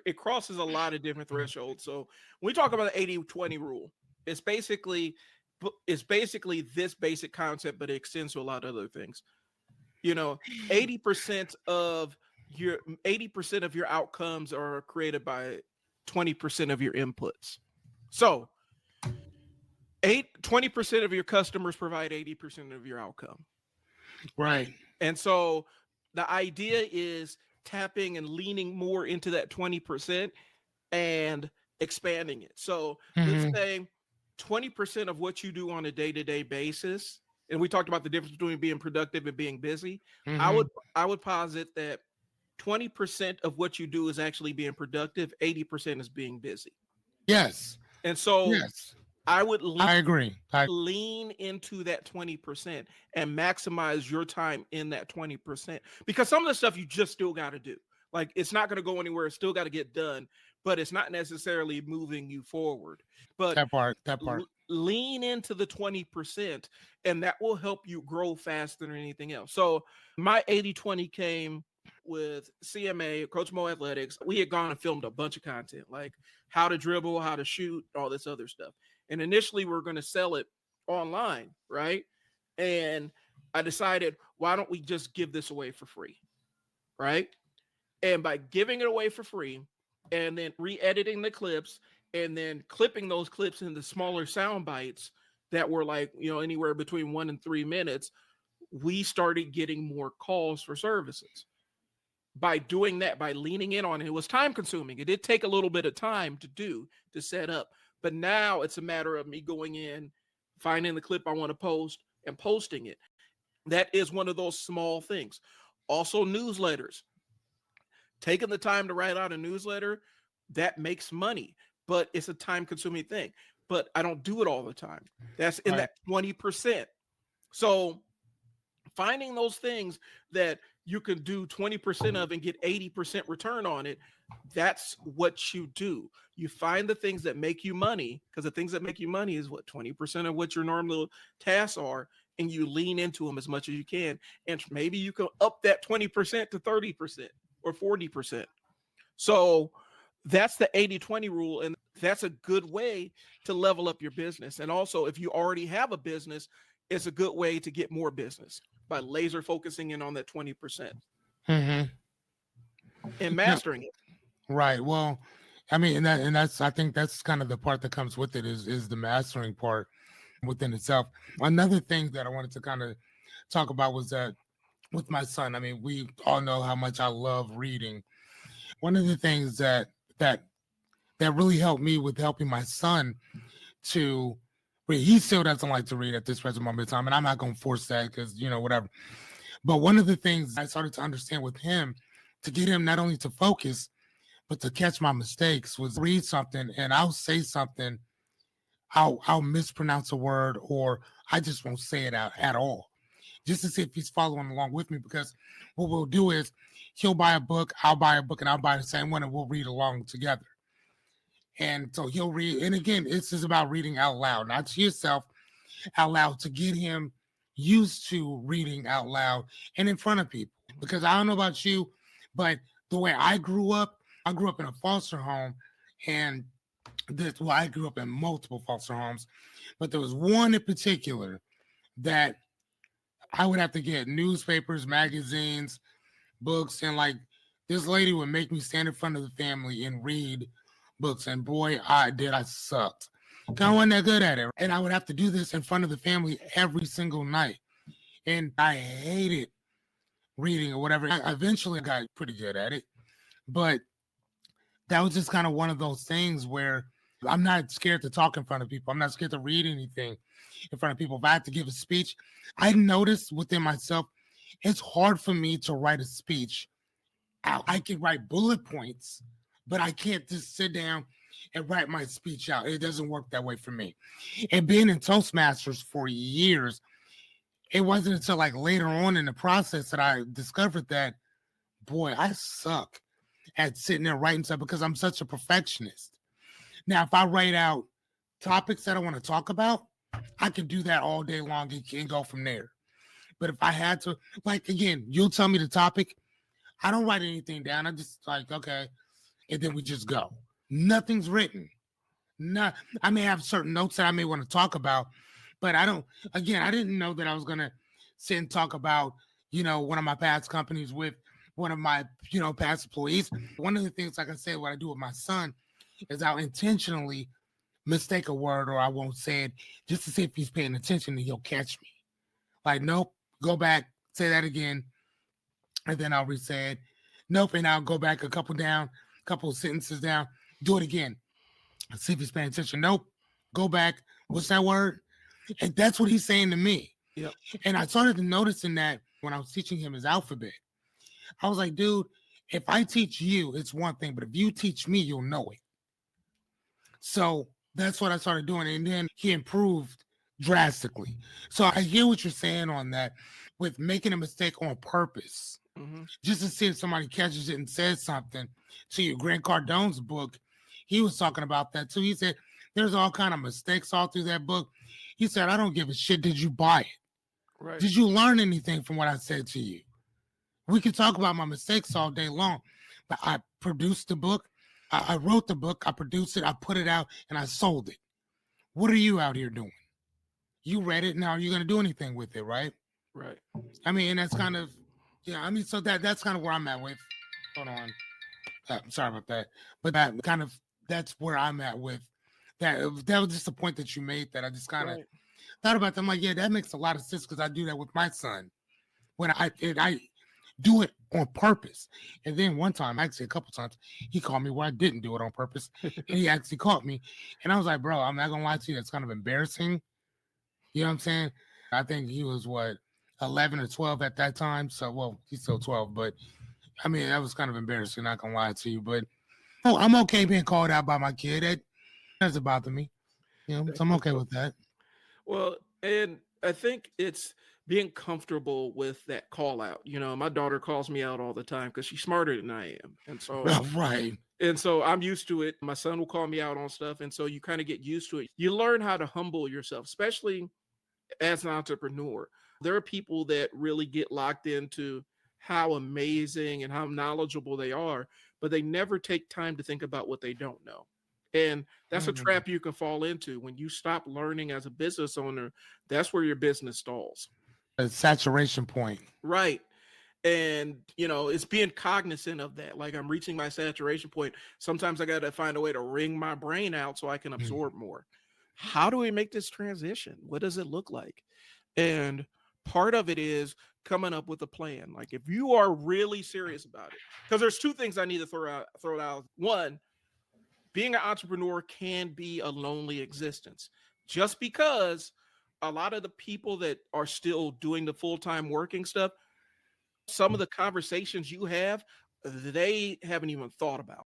it crosses a lot of different thresholds. So when we talk about the 80-20 rule, it's basically this basic concept, but it extends to a lot of other things. You know, 80% of your 80% of your outcomes are created by 20% of your inputs. So 20% of your customers provide 80% of your outcome. Right. And so the idea is tapping and leaning more into that 20% and expanding it. So let's Mm-hmm. say 20% of what you do on a day-to-day basis, and we talked about the difference between being productive and being busy. I Mm-hmm. would I would posit that 20% of what you do is actually being productive, 80% is being busy. Yes. And so Yes. I would I agree. lean into that 20% and maximize your time in that 20%, because some of the stuff you just still got to do. Like, it's not going to go anywhere. It's still got to get done, but it's not necessarily moving you forward. But That part. That part. lean into the 20%, and that will help you grow faster than anything else. So my 80-20 came with CMA, Coach Mo Athletics. We had gone and filmed a bunch of content, like how to dribble, how to shoot, all this other stuff. And initially we are going to sell it online, right? And I decided, why don't we just give this away for free, right? And by giving it away for free and then re-editing the clips and then clipping those clips into smaller sound bites that were like, anywhere between 1 and 3 minutes, we started getting more calls for services. By doing that, by leaning in on it, it was time consuming. It did take a little bit of time to set up. But now it's a matter of me going in, finding the clip I want to post and posting it. That is one of those small things. Also, newsletters. Taking the time to write out a newsletter, that makes money, but it's a time consuming thing. But I don't do it all the time. That's in Right. that 20%. So finding those things that you can do 20% of and get 80% return on it, that's what you do. You find the things that make you money, because the things that make you money is what 20% of what your normal tasks are, and you lean into them as much as you can. And maybe you can up that 20% to 30% or 40%. So that's the 80-20 rule. And that's a good way to level up your business. And also, if you already have a business, it's a good way to get more business by laser focusing in on that 20% Mm-hmm. and Yeah. mastering it. Right. Well, I mean, and that's I think that's kind of the part that comes with it is the mastering part within itself. Another thing that I wanted to kind of talk about was that with my son, I mean, we all know how much I love reading. One of the things that that really helped me with helping my son to read, he still doesn't like to read at this present moment in time, and I'm not going to force that because whatever. But one of the things I started to understand with him to get him not only to focus but to catch my mistakes was read something and I'll say something, I'll mispronounce a word or I just won't say it out at all, just to see if he's following along with me. Because what we'll do is he'll buy a book, I'll buy a book, and I'll buy the same one, and we'll read along together. And so he'll read, and again, it's just about reading out loud, not to yourself, out loud, to get him used to reading out loud and in front of people. Because I don't know about you, but the way I grew up in a foster home, and I grew up in multiple foster homes, but there was one in particular that I would have to get newspapers, magazines, books, and like this lady would make me stand in front of the family and read books. And boy, I sucked. I wasn't that good at it. And I would have to do this in front of the family every single night. And I hated reading or whatever. I eventually got pretty good at it. But that was just kind of one of those things where I'm not scared to talk in front of people. I'm not scared to read anything in front of people. If I had to give a speech, I noticed within myself, it's hard for me to write a speech out. I can write bullet points, but I can't just sit down and write my speech out. It doesn't work that way for me. And being in Toastmasters for years, it wasn't until like later on in the process that I discovered that, boy, I suck at sitting there writing stuff because I'm such a perfectionist. Now, if I write out topics that I want to talk about, I can do that all day long and go from there. But if I had to, like, again, you'll tell me the topic, I don't write anything down. I just like, okay, and then we just go. Nothing's written. Not, I may have certain notes that I may want to talk about, but I don't. Again, I didn't know that I was gonna sit and talk about, one of my past companies with one of my, past employees. One of the things, like I said, what I do with my son is I'll intentionally mistake a word or I won't say it just to see if he's paying attention and he'll catch me. Like, nope, go back, say that again, and then I'll re-say it. Nope, and I'll go back a couple sentences down, do it again. See if he's paying attention. Nope, go back. What's that word? And that's what he's saying to me. Yep. And I started noticing that when I was teaching him his alphabet. I was like, dude, if I teach you, it's one thing, but if you teach me, you'll know it. So that's what I started doing. And then he improved drastically. So I hear what you're saying on that with making a mistake on purpose, just to see if somebody catches it and says something. To your Grant Cardone's book, he was talking about that too. He said, there's all kind of mistakes all through that book. He said, I don't give a shit. Did you buy it? Right. Did you learn anything from what I said to you? We can talk about my mistakes all day long, but I produced the book. I wrote the book. I produced it. I put it out and I sold it. What are you out here doing? You read it. Now, are you going to do anything with it? Right. Right. I mean, and that's kind of, so that's kind of where I'm at with, hold on. Sorry about that. But that's where I'm at with that. That was just a point that you made that I just kind of thought about. I'm like, yeah, that makes a lot of sense because I do that with my son. When I do it on purpose. And then one time, actually a couple times, he called me where I didn't do it on purpose. And he actually caught me. And I was like, bro, I'm not going to lie to you. That's kind of embarrassing. You know what I'm saying? I think he was, 11 or 12 at that time. So, well, he's still 12. But, I mean, that was kind of embarrassing, not going to lie to you. But, I'm okay being called out by my kid. That doesn't bother me. So I'm okay with that. Well, and I think it's being comfortable with that call out. My daughter calls me out all the time because she's smarter than I am. And so Right. And so I'm used to it. My son will call me out on stuff. And so you kind of get used to it. You learn how to humble yourself, especially as an entrepreneur. There are people that really get locked into how amazing and how knowledgeable they are, but they never take time to think about what they don't know. And that's a trap you can fall into when you stop learning as a business owner. That's where your business stalls. A saturation point. Right. And, it's being cognizant of that. Like I'm reaching my saturation point. Sometimes I got to find a way to wring my brain out so I can absorb more. How do we make this transition? What does it look like? And part of it is coming up with a plan. Like if you are really serious about it, because there's two things I need to throw out. One, being an entrepreneur can be a lonely existence just because a lot of the people that are still doing the full-time working stuff, some of the conversations you have, they haven't even thought about.